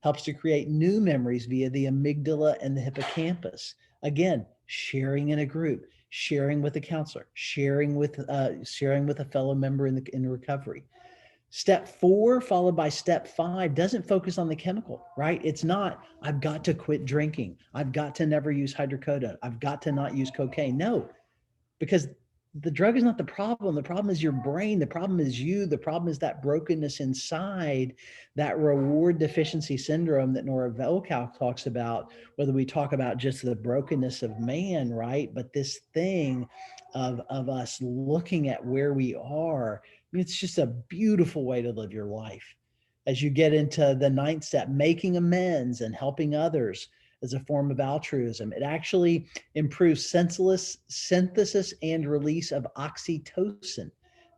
helps to create new memories via the amygdala and the hippocampus. Again, sharing in a group, sharing with a counselor, sharing with a fellow member in recovery. Step 4 followed by step 5 doesn't focus on the chemical, right? It's not, I've got to quit drinking. I've got to never use hydrocodone. I've got to not use cocaine. No, because the drug is not the problem. The problem is your brain. The problem is you. The problem is that brokenness inside, that reward deficiency syndrome that Nora Volkow talks about, whether we talk about just the brokenness of man, right? But this thing of us looking at where we are, it's just a beautiful way to live your life. As you get into the 9th step, making amends and helping others as a form of altruism, it actually improves synthesis and release of oxytocin.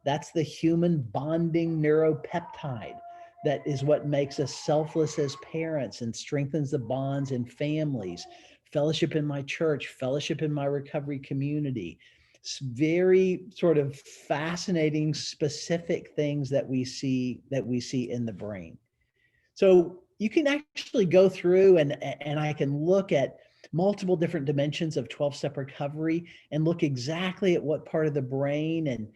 That's the human bonding neuropeptide. That is what makes us selfless as parents and strengthens the bonds in families. Fellowship in my church, fellowship in my recovery community. It's very sort of fascinating, specific things that we see in the brain. So you can actually go through and I can look at multiple different dimensions of 12-step recovery and look exactly at what part of the brain, and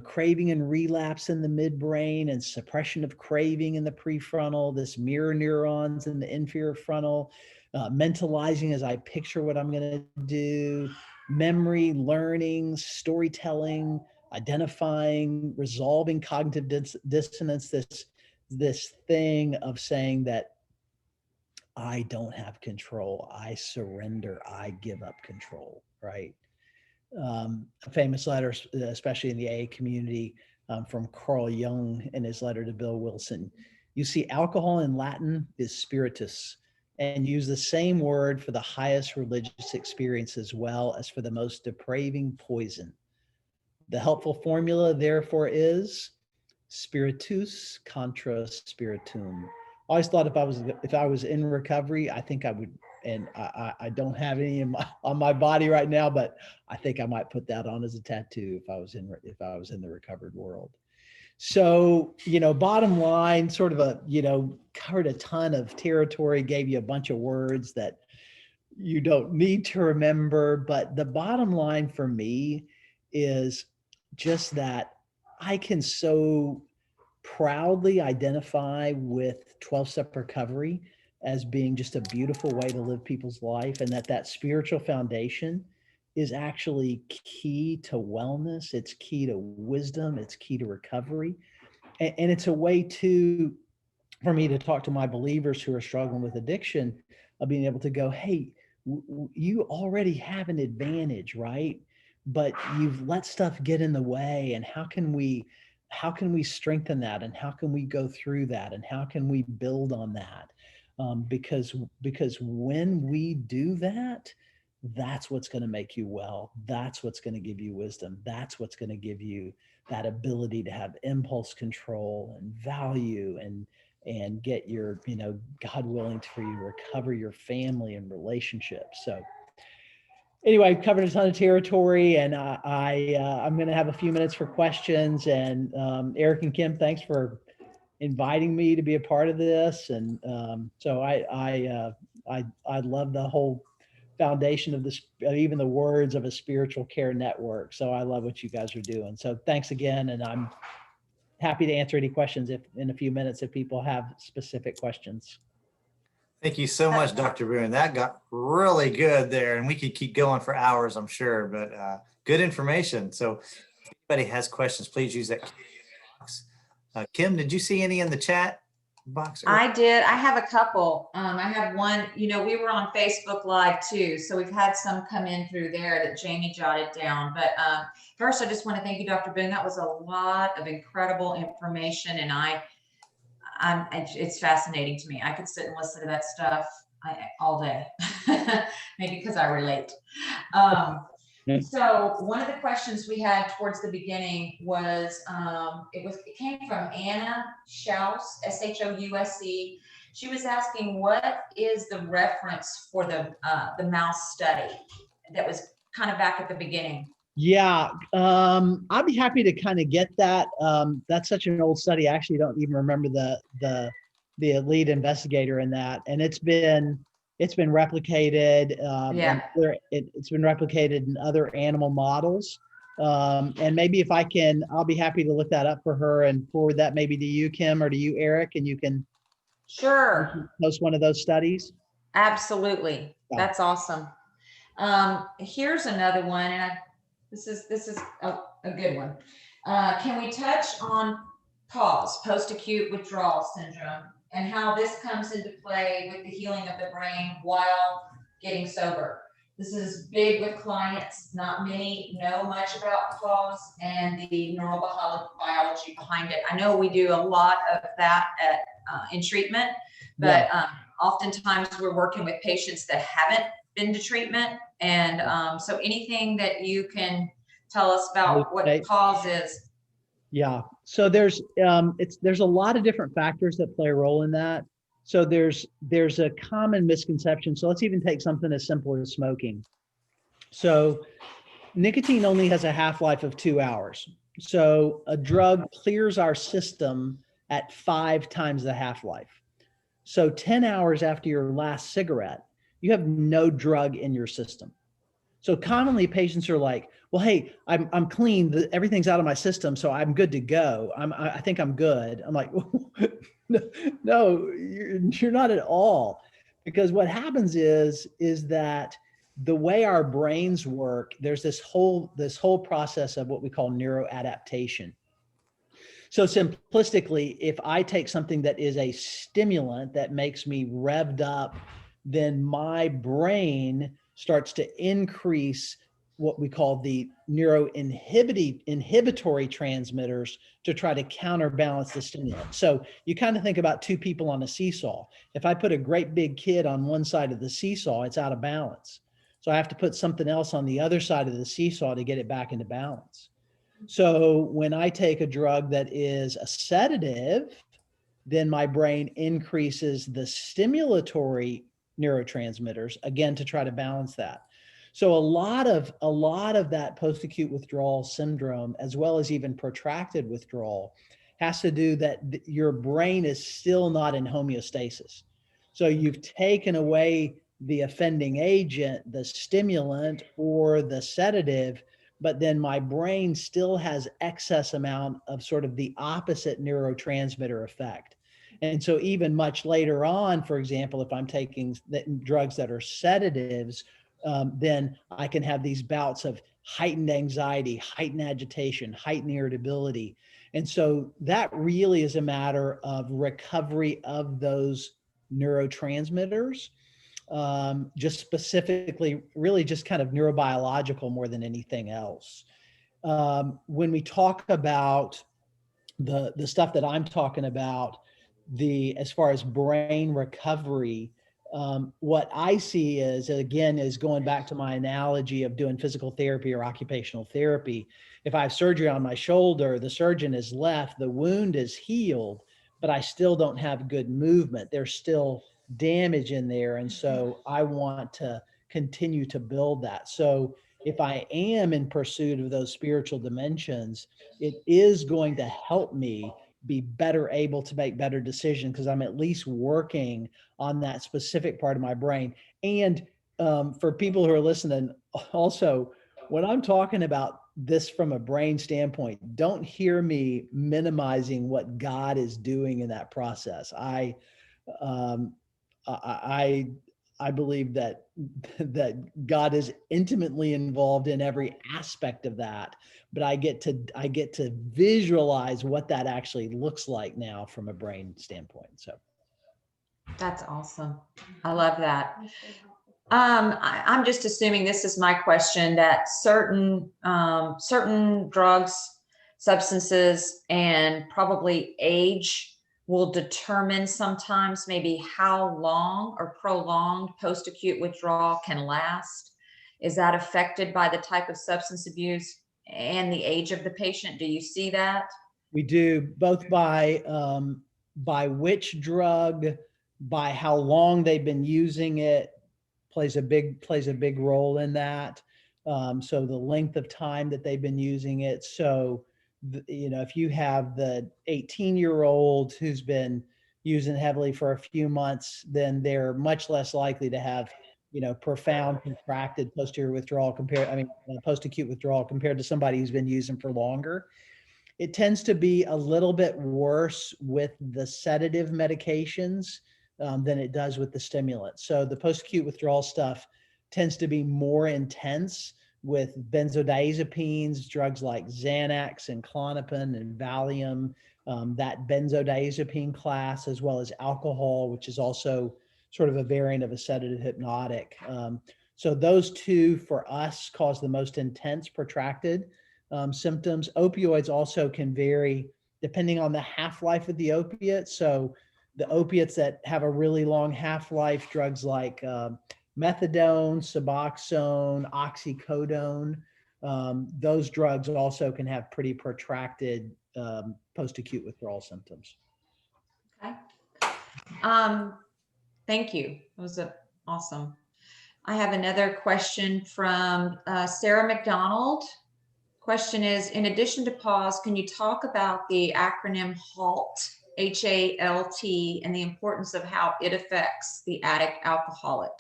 craving and relapse in the midbrain, and suppression of craving in the prefrontal, this mirror neurons in the inferior frontal, mentalizing as I picture what I'm going to do, memory, learning, storytelling, identifying, resolving cognitive dissonance, this thing of saying that I don't have control, I surrender, I give up control, right? A famous letter, especially in the AA community, from Carl Jung in his letter to Bill Wilson. You see, alcohol in Latin is spiritus, and use the same word for the highest religious experience as well as for the most depraving poison. The helpful formula, therefore, is spiritus contra spiritum. I always thought if I was in recovery, I think I would, and I don't have any on my body right now, but I think I might put that on as a tattoo if I was in the recovered world. So, bottom line, sort of covered a ton of territory, gave you a bunch of words that you don't need to remember. But the bottom line for me is just that I can so proudly identify with 12-step recovery as being just a beautiful way to live people's life, and that spiritual foundation is actually key to wellness. It's key to wisdom. It's key to recovery. And it's a way for me to talk to my believers who are struggling with addiction, of being able to go, hey, you already have an advantage, right? But you've let stuff get in the way. And how can we strengthen that? And how can we go through that? And how can we build on that? Because when we do that, that's what's going to make you well. That's what's going to give you wisdom. That's what's going to give you that ability to have impulse control and value and get your, God willing, for you to recover your family and relationships. So anyway, I've covered a ton of territory, and I'm going to have a few minutes for questions. And Eric and Kim, thanks for inviting me to be a part of this. And so I love the whole foundation of this, even the words of a spiritual care network. So I love what you guys are doing. So thanks again. And I'm happy to answer any questions in a few minutes if people have specific questions. Thank you so much, Dr. Boone. That got really good there, and we could keep going for hours, I'm sure, but good information. So if anybody has questions, please use that box. Kim, did you see any in the chat box? I did. I have a couple. I have one, we were on Facebook Live too, so we've had some come in through there that Jamie jotted down. But first, I just want to thank you, Dr. Boone. That was a lot of incredible information, and it's fascinating to me. I could sit and listen to that stuff all day, maybe because I relate. So one of the questions we had towards the beginning was, it came from Anna Schaus, S-H-O-U-S-E. She was asking, what is the reference for the mouse study that was kind of back at the beginning? Yeah, I'd be happy to kind of get that. That's such an old study. I actually don't even remember the lead investigator in that, and it's been replicated. It's been replicated in other animal models. And maybe if I can, I'll be happy to look that up for her and forward that maybe to you, Kim, or to you, Eric, and you can post one of those studies. Absolutely. Yeah. That's awesome. Here's another one, and this is a good one. Can we touch on PAWS, post-acute withdrawal syndrome, and how this comes into play with the healing of the brain while getting sober? This is big with clients. Not many know much about PAWS and the neurobiology behind it. I know we do a lot of that in treatment, but oftentimes we're working with patients that haven't been to treatment. And so anything that you can tell us about what PAWS is. Yeah. So there's a lot of different factors that play a role in that. So there's a common misconception. So let's even take something as simple as smoking. So nicotine only has a half-life of 2 hours. So a drug clears our system at 5 times the half-life. So 10 hours after your last cigarette, you have no drug in your system. So commonly patients are like, well, hey, I'm clean. Everything's out of my system, so I'm good to go. I think I'm good. I'm like, no, you're not at all. Because what happens is that the way our brains work, there's this whole process of what we call neuroadaptation. So simplistically, if I take something that is a stimulant that makes me revved up, then my brain starts to increase what we call the inhibitory transmitters to try to counterbalance the stimulant. So you kind of think about two people on a seesaw. If I put a great big kid on one side of the seesaw, it's out of balance. So I have to put something else on the other side of the seesaw to get it back into balance. So when I take a drug that is a sedative, then my brain increases the stimulatory neurotransmitters, again, to try to balance that. So a lot of that post-acute withdrawal syndrome, as well as even protracted withdrawal, has to do that your brain is still not in homeostasis. So you've taken away the offending agent, the stimulant or the sedative, but then my brain still has excess amount of sort of the opposite neurotransmitter effect. And so even much later on, for example, if I'm taking drugs that are sedatives, then I can have these bouts of heightened anxiety, heightened agitation, heightened irritability. And so that really is a matter of recovery of those neurotransmitters, just specifically, really just kind of neurobiological more than anything else. When we talk about the stuff that I'm talking about, as far as brain recovery, what I see is, again, is going back to my analogy of doing physical therapy or occupational therapy. If I have surgery on my shoulder, the surgeon is left, the wound is healed, but I still don't have good movement. There's still damage in there. And so I want to continue to build that. So if I am in pursuit of those spiritual dimensions, it is going to help me be better able to make better decisions because I'm at least working on that specific part of my brain. And for people who are listening, also, when I'm talking about this from a brain standpoint, don't hear me minimizing what God is doing in that process. I believe that God is intimately involved in every aspect of that, but I get to visualize what that actually looks like now from a brain standpoint. So that's awesome. I love that. I'm just assuming, this is my question, that certain drugs, substances, and probably age will determine sometimes maybe how long or prolonged post-acute withdrawal can last. Is that affected by the type of substance abuse and the age of the patient? Do you see that? we do, both by which drug, by how long they've been using it, plays a big role in that. So the length of time that they've been using it. So, if you have the 18-year-old who's been using heavily for a few months, then they're much less likely to have, profound contracted post-acute withdrawal compared to somebody who's been using for longer. It tends to be a little bit worse with the sedative medications than it does with the stimulants. So the post-acute withdrawal stuff tends to be more intense with benzodiazepines, drugs like Xanax and Klonopin and Valium, that benzodiazepine class, as well as alcohol, which is also sort of a variant of a sedative hypnotic. So those two for us cause the most intense protracted symptoms. Opioids also can vary depending on the half-life of the opiate. So the opiates that have a really long half-life, drugs like methadone, Suboxone, oxycodone, those drugs also can have pretty protracted post-acute withdrawal symptoms. Okay. Thank you. That was awesome. I have another question from Sarah McDonald. Question is, in addition to pause, can you talk about the acronym HALT, H-A-L-T, and the importance of how it affects the addict alcoholic?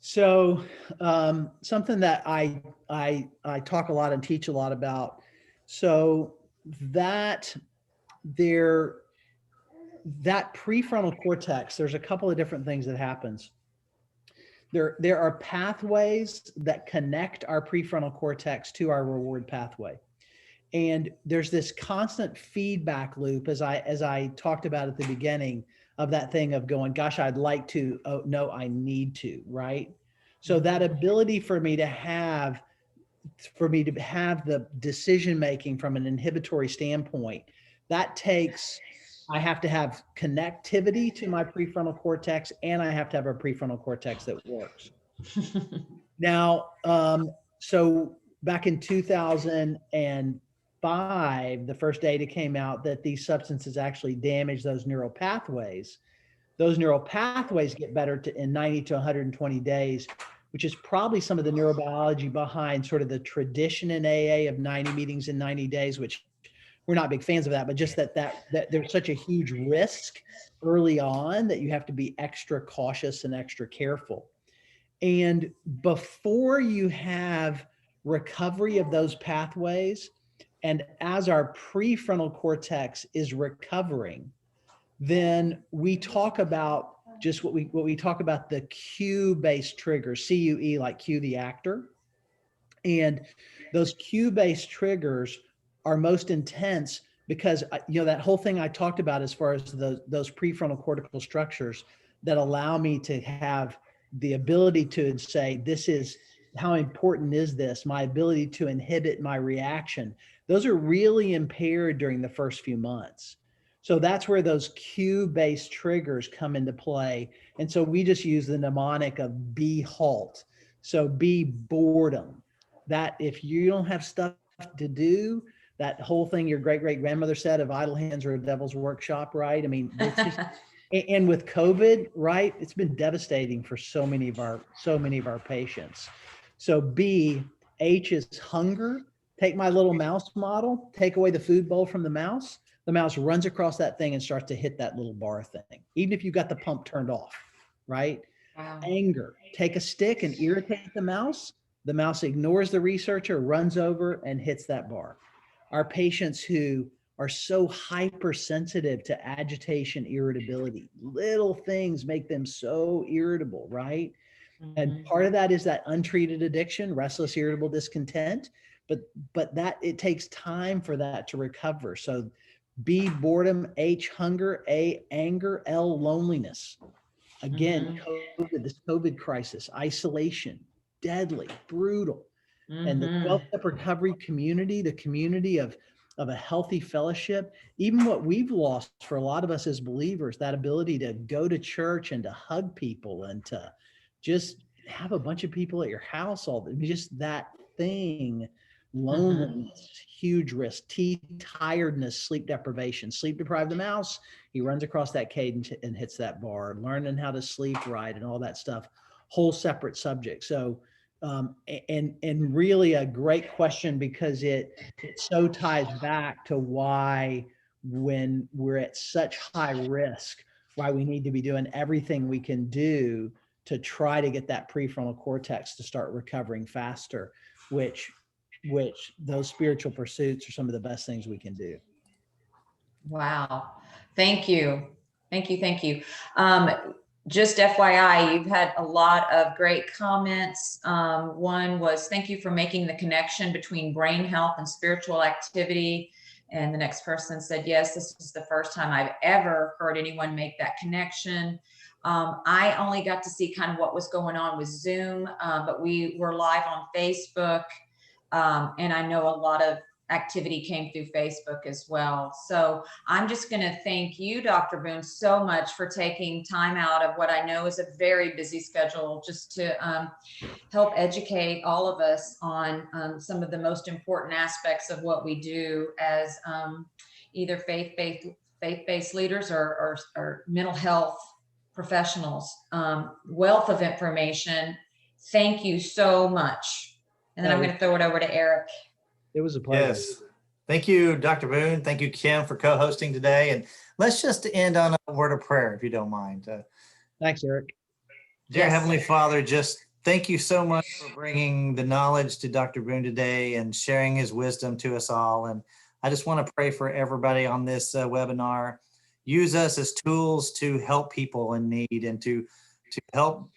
So something that I talk a lot and teach a lot about. So that prefrontal cortex, there's a couple of different things that happens. There are pathways that connect our prefrontal cortex to our reward pathway. And there's this constant feedback loop, as I talked about at the beginning, of that thing of going, gosh, I'd like to, oh no, I need to, right? So that ability for me to have the decision making from an inhibitory standpoint, that takes, I have to have connectivity to my prefrontal cortex, and I have to have a prefrontal cortex that works. Now, so back in 2005, the first data came out that these substances actually damage those neural pathways. Those neural pathways get better in 90 to 120 days, which is probably some of the neurobiology behind sort of the tradition in AA of 90 meetings in 90 days, which we're not big fans of that, but just that there's such a huge risk early on that you have to be extra cautious and extra careful. And before you have recovery of those pathways, and as our prefrontal cortex is recovering, then we talk about just what we talk about, the cue-based triggers, CUE, like cue the actor. And those cue-based triggers are most intense because, that whole thing I talked about as far as those prefrontal cortical structures that allow me to have the ability to say, this is, how important is this? My ability to inhibit my reaction. Those are really impaired during the first few months. So that's where those cue-based triggers come into play. And so we just use the mnemonic of be halt. So be boredom. That if you don't have stuff to do, that whole thing your great-great-grandmother said of idle hands are a devil's workshop, right? I mean, it's just, and with COVID, right, it's been devastating for so many of our patients. So H is hunger. Take my little mouse model, take away the food bowl from the mouse runs across that thing and starts to hit that little bar thing, even if you got the pump turned off, right? Wow. Anger, take a stick and irritate the mouse ignores the researcher, runs over and hits that bar. Our patients who are so hypersensitive to agitation, irritability, little things make them so irritable, right? And part of that is that untreated addiction, restless, irritable discontent, but that it takes time for that to recover. So B, boredom, H, hunger, A, anger, L, loneliness. Again, this COVID crisis, isolation, deadly, brutal. And the 12-step recovery community, the community of a healthy fellowship, even what we've lost for a lot of us as believers, that ability to go to church and to hug people and to just have a bunch of people at your house just that thing. Loneliness, huge risk. T, tiredness, sleep deprivation. Sleep deprived the mouse, he runs across that cage and hits that bar. Learning how to sleep right and all that stuff, whole separate subject. So, and really a great question, because it so ties back to why, when we're at such high risk, why we need to be doing everything we can do to try to get that prefrontal cortex to start recovering faster, which those spiritual pursuits are some of the best things we can do. Wow. Thank you. Thank you. Thank you. Just FYI, you've had a lot of great comments. One was, thank you for making the connection between brain health and spiritual activity. And the next person said, yes, this is the first time I've ever heard anyone make that connection. I only got to see kind of what was going on with Zoom, but we were live on Facebook. And I know a lot of activity came through Facebook as well. So I'm just going to thank you, Dr. Boone, so much for taking time out of what I know is a very busy schedule, just to help educate all of us on some of the most important aspects of what we do as either faith-based leaders or mental health professionals. Wealth of information. Thank you so much. And then I'm going to throw it over to Eric. It was a pleasure. Yes. Thank you, Dr. Boone. Thank you, Kim, for co-hosting today. And let's just end on a word of prayer, if you don't mind. Thanks, Eric. Dear Yes. Heavenly Father, just thank you so much for bringing the knowledge to Dr. Boone today and sharing his wisdom to us all. And I just want to pray for everybody on this webinar. Use us as tools to help people in need and to help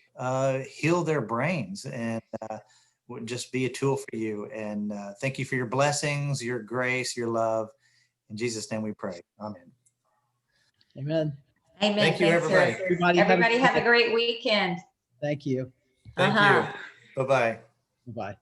heal their brains. And would just be a tool for you. And thank you for your blessings, your grace, your love. In Jesus' name we pray. Amen. Amen. Amen. Thank you, Thanks, everybody. sir. Everybody Everybody have a great weekend. Thank you. Thank Uh-huh. you. Bye-bye. Bye.